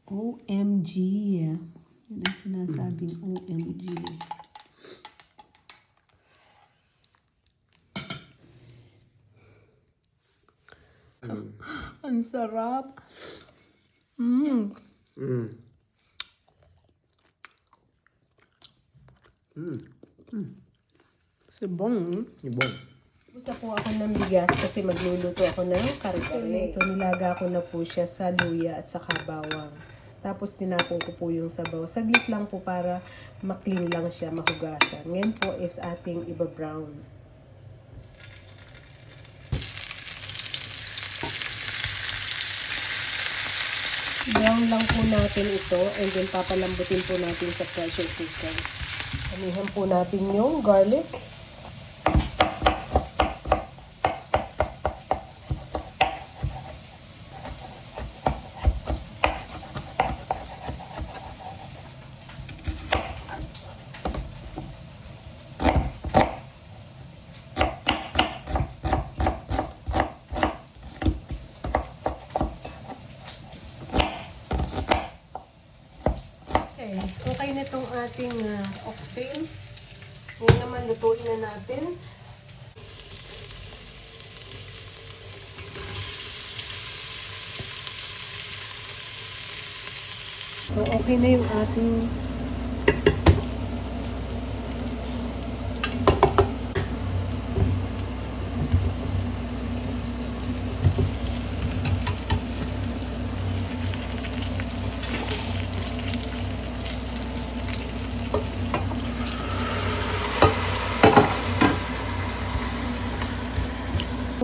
OMG. Yan ang sinasabing OMG. Ang sarap. Mm. Mm. Mm. Mm. Sibong. Ibon. Gusto po ako ng bigas kasi magluluto ako ng kare-kare. Ito, nilaga ko na po siya sa luya at saka bawang. Tapos tinapon ko po yung sabaw. Saglit lang po para maklean lang siya, mahugasan. Ngayon po is ating iba-brown. Brown lang po natin ito and then papalambutin po natin sa pressure cooker. Amihan po natin yung garlic. Okay na itong ating oxtail. Ngayon naman lutuin na natin. So okay na yung ating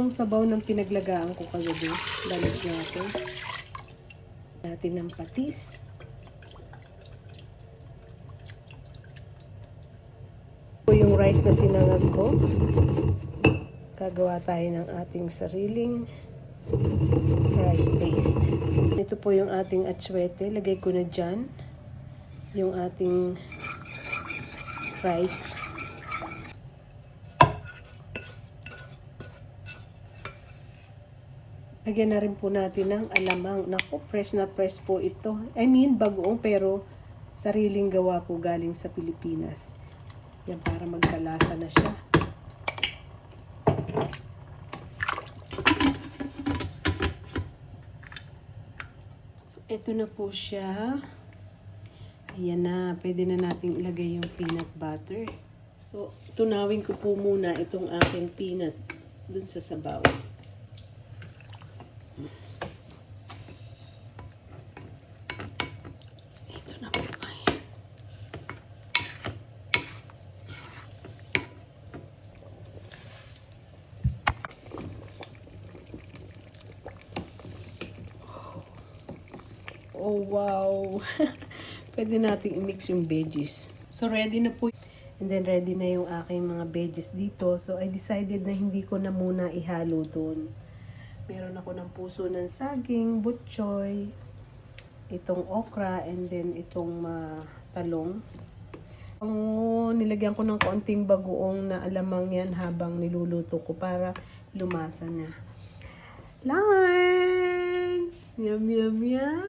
yung sabaw ng pinaglagaan ko kagabi. Balik natin. Natin ng patis. Ito yung rice na sinangag ko. Gagawa tayo ng ating sariling rice paste. Ito po yung ating atsuete. Lagay ko na dyan yung ating rice. Lagyan na rin po natin ng alamang. Naku, fresh na fresh po ito. I mean, bagoong pero sariling gawa po galing sa Pilipinas. Yan para magkalasa na siya. So, ito na po siya. Ayan na. Pwede na nating ilagay yung peanut butter. So, tunawin ko po muna itong aking peanut dun sa sabaw. Ito na po. Ayan. Oh, wow. Pwede natin i-mix yung veggies. So, ready na po. And then, ready na yung aking mga veggies dito. So, I decided na hindi ko na muna ihalo doon. Meron ako ng puso ng saging, butchoy, itong okra, and then itong talong. Nilagyan ko ng konting bagoong na alamang yan habang niluluto ko para lumasa na. Lunch! Yum, yum, yum!